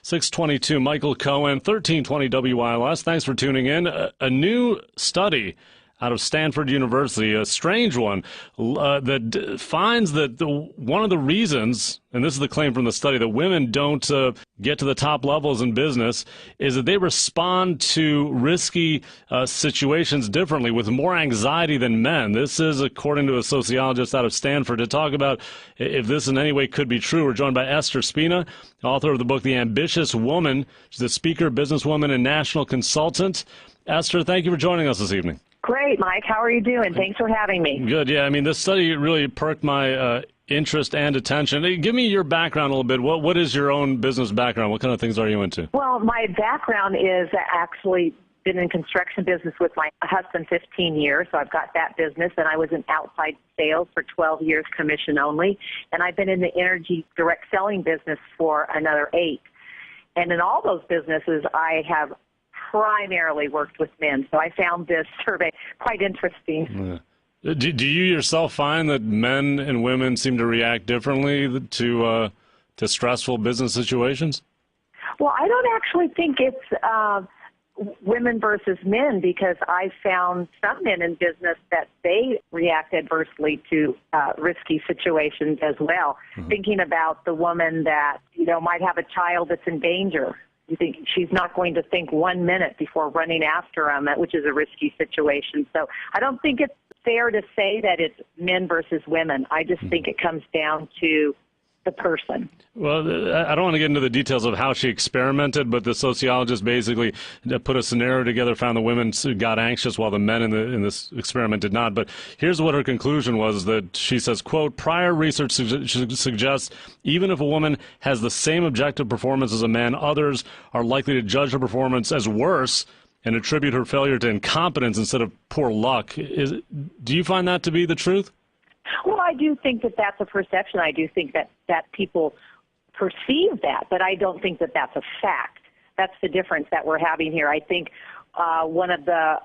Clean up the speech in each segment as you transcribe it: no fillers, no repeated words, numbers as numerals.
622, Michael Cohen, 1320 WILS. Thanks for tuning in. A new study out of Stanford University, a strange one, that finds that one of the reasons, and this is the claim from the study, that women don't get to the top levels in business is that they respond to risky situations differently, with more anxiety than men. This is according to a sociologist out of Stanford. To talk about if this in any way could be true, we're joined by Esther Spina, author of the book The Ambitious Woman. She's a speaker, businesswoman, and national consultant. Esther, thank you for joining us this evening. Great, Mike. How are you doing? Thanks for having me. Good. Yeah, I mean, this study really perked my interest and attention. Hey, give me your background a little bit. What is your own business background? What kind of things are you into? Well, my background is actually been in construction business with my husband 15 years, so I've got that business, and I was in outside sales for 12 years, commission only, and I've been in the energy direct selling business for another 8. And in all those businesses, I have primarily worked with men, so I found this survey quite interesting. Yeah. Do you yourself find that men and women seem to react differently to stressful business situations? Well, I don't actually think it's women versus men, because I found some men in business that they react adversely to risky situations as well. Mm-hmm. Thinking about the woman that, might have a child that's in danger. You think she's not going to think 1 minute before running after him, which is a risky situation. So I don't think it's fair to say that it's men versus women. I just think it comes down to the person. Well, I don't want to get into the details of how she experimented, but the sociologist basically put a scenario together, found the women got anxious while the men in this experiment did not. But here's what her conclusion was, that she says, quote, prior research suggests even if a woman has the same objective performance as a man, others are likely to judge her performance as worse and attribute her failure to incompetence instead of poor luck. Do you find that to be the truth? Well, I do think that that's a perception. I do think that people perceive that, but I don't think that that's a fact. That's the difference that we're having here. I think one of the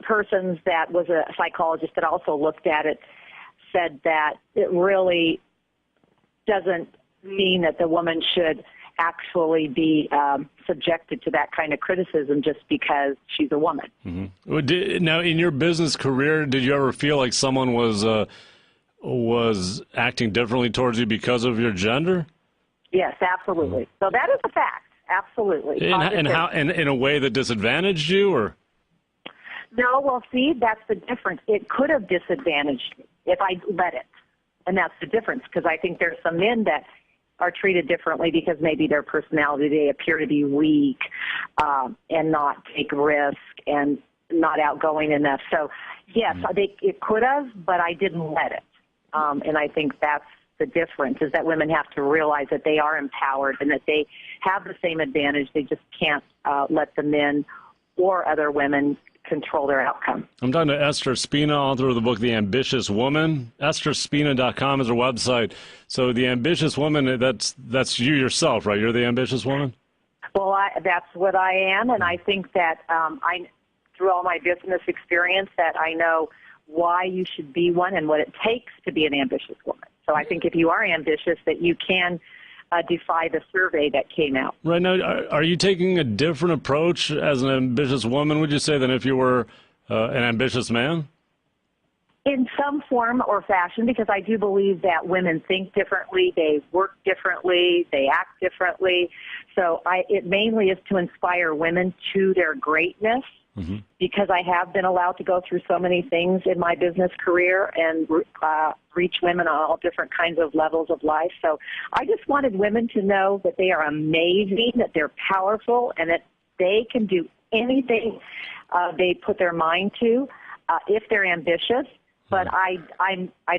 persons that was a psychologist that also looked at it said that it really doesn't mean that the woman should actually be subjected to that kind of criticism just because she's a woman. Mm-hmm. Now, in your business career, did you ever feel like someone was acting differently towards you because of your gender? Yes, absolutely. So that is a fact. Absolutely. And how? In a way that disadvantaged you, or? No. Well, see, that's the difference. It could have disadvantaged me if I let it, and that's the difference. Because I think there's some men that are treated differently because maybe their personality, they appear to be weak and not take risk and not outgoing enough. So yes, it could have, but I didn't let it. And I think that's the difference, is that women have to realize that they are empowered and that they have the same advantage. They just can't let the men or other women control their outcome. I'm talking to Esther Spina, author of the book The Ambitious Woman. EstherSpina.com is her website. So The Ambitious Woman, that's you yourself, right? You're the ambitious woman? Well, that's what I am, and I think that through all my business experience, that I know why you should be one and what it takes to be an ambitious woman. So I think if you are ambitious, that you can defy the survey that came out. Right now, are you taking a different approach as an ambitious woman, would you say, than if you were an ambitious man? In some form or fashion, because I do believe that women think differently, they work differently, they act differently. So it mainly is to inspire women to their greatness. Mm-hmm. Because I have been allowed to go through so many things in my business career and reach women on all different kinds of levels of life. So I just wanted women to know that they are amazing, that they're powerful, and that they can do anything they put their mind to if they're ambitious. But I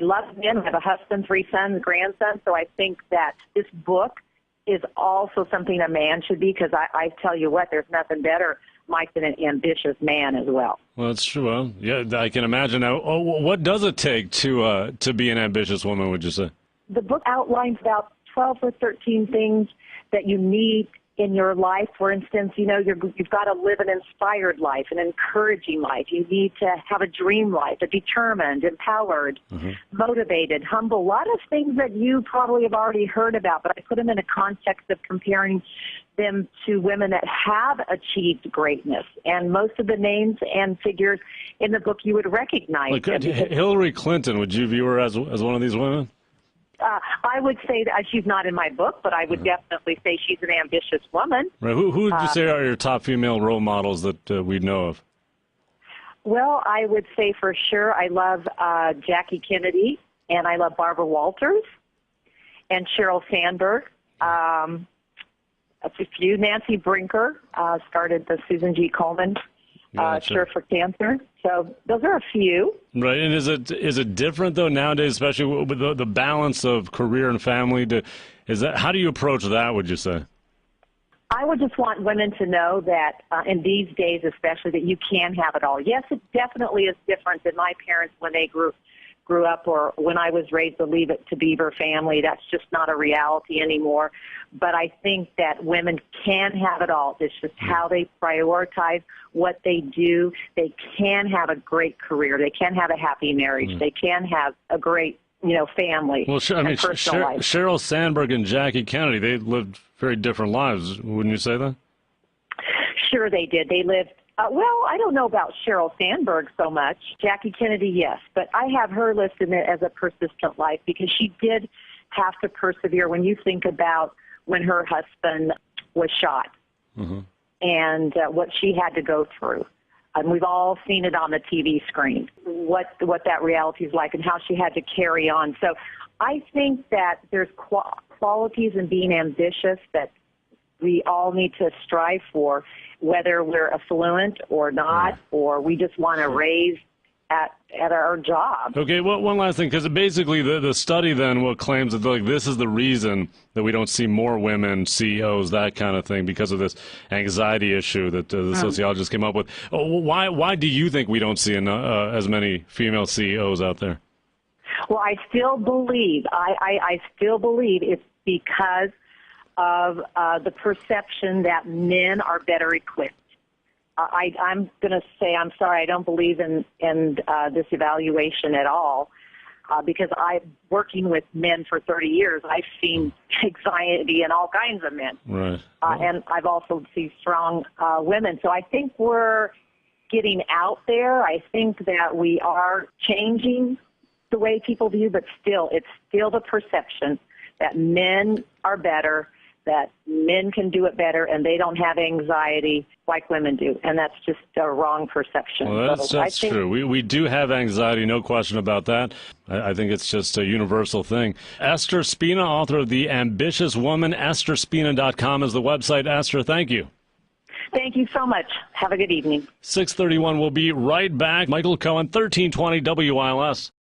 love men. I have a husband, 3 sons, grandsons, so I think that this book is also something a man should be, because I tell you what, there's nothing better, Mike, than an ambitious man as well. Well, that's true. Well, yeah, I can imagine. Now, what does it take to be an ambitious woman, would you say? The book outlines about 12 or 13 things that you need in your life. For instance, you've got to live an inspired life, an encouraging life. You need to have a dream life, a determined, empowered, motivated, humble. A lot of things that you probably have already heard about, but I put them in a context of comparing them to women that have achieved greatness. And most of the names and figures in the book you would recognize. Like Hillary Clinton, would you view her as one of these women? I would say that she's not in my book, but I would definitely say she's an ambitious woman. Right. Who would you say are your top female role models that we know of? Well, I would say for sure I love Jackie Kennedy, and I love Barbara Walters and Sheryl Sandberg. A few. Nancy Brinker started the Susan G. Komen Cure for Cancer. So those are a few. Right. And is it different though nowadays, especially with the balance of career and family? How do you approach that? Would you say? I would just want women to know that in these days, especially, that you can have it all. Yes, it definitely is different than my parents when they grew up, or when I was raised, the Leave It to Beaver family. That's just not a reality anymore. But I think that women can have it all. It's just how they prioritize what they do. They can have a great career. They can have a happy marriage. They can have a great, family. Well, Sheryl Sandberg and Jackie Kennedy, they lived very different lives. Wouldn't you say that? Sure, they did. They lived. Well, I don't know about Sheryl Sandberg so much. Jackie Kennedy, yes. But I have her listed as a persistent life because she did have to persevere. When you think about when her husband was shot and what she had to go through. And we've all seen it on the TV screen, what that reality is like and how she had to carry on. So I think that there's qualities in being ambitious that we all need to strive for, whether we're affluent or not, or we just want to raise at our job. Okay, well, one last thing, because basically the study then claims that this is the reason that we don't see more women CEOs, that kind of thing, because of this anxiety issue that the sociologists came up with. Why do you think we don't see as many female CEOs out there? Well, I still believe it's because of the perception that men are better equipped. I'm going to say I'm sorry. I don't believe in this evaluation at all because I'm working with men for 30 years. I've seen anxiety in all kinds of men, right? And I've also seen strong women. So I think we're getting out there. I think that we are changing the way people view, but it's still the perception that men are better, that men can do it better, and they don't have anxiety like women do. And that's just a wrong perception. Well, that's true. We do have anxiety, no question about that. I think it's just a universal thing. Esther Spina, author of The Ambitious Woman, EstherSpina.com is the website. Esther, thank you. Thank you so much. Have a good evening. 6:31, we'll be right back. Michael Cohen, 1320 WILS.